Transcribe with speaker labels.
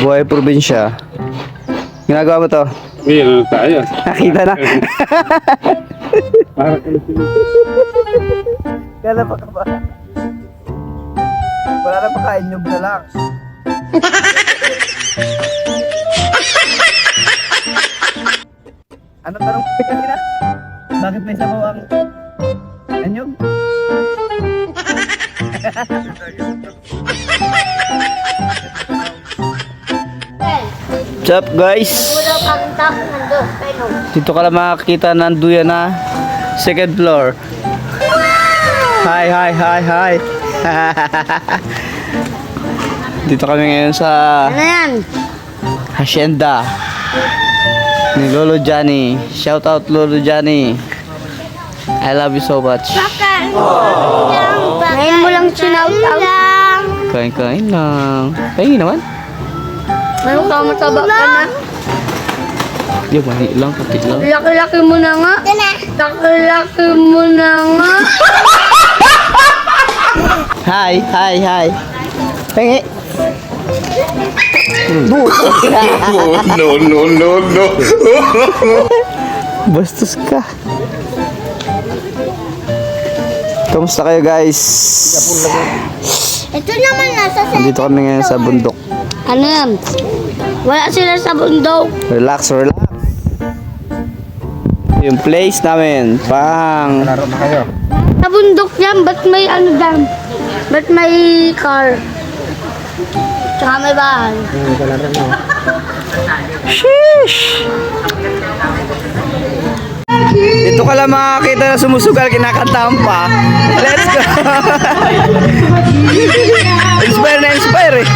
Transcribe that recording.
Speaker 1: Buhay probinsya. Ginagawa mo to?
Speaker 2: Ngayon tayo.
Speaker 1: Nakita na.
Speaker 2: Para kami sila.
Speaker 1: Kala pa ka ba? Wala na pakain, nyug na lang. Ano tanong ko kanina? Bakit may sabaw ang anyog? What's up guys? Dito ka lang makakita ng duyan na second floor. Hi, hi, hi, hi. Dito kami ngayon sa
Speaker 3: Ano yan?
Speaker 1: hacienda ni Lolo Johnny. Shout out Lolo Johnny. I love you so much.
Speaker 3: Ngayon mo lang sinout out.
Speaker 1: Kain-kain lang. Pahingi naman.
Speaker 3: Meron ka mataba ka na.
Speaker 1: Yung mali lang, pati lang.
Speaker 3: Laki-laki mo na nga. Laki-laki mo na nga.
Speaker 1: Hi, hi, hi. Pahingi.
Speaker 2: No, no, no, no.
Speaker 1: Bastos ka. Kamusta kayo guys?
Speaker 3: Ito naman nasa
Speaker 1: Dito kami ngayon sa bundok.
Speaker 3: Ano yan? Wala sila sa bundok.
Speaker 1: Relax, relax. Yung place namin, pang
Speaker 2: Laro na kayo.
Speaker 3: Sa bundok yan, ba't may ano dyan? Ba't may car? Tsaka may bahay.
Speaker 2: Laro na.
Speaker 1: Sheesh! Dito ka lang makakita na sumusugal, kinakantahan pa. Let's go! Inspire na inspire eh.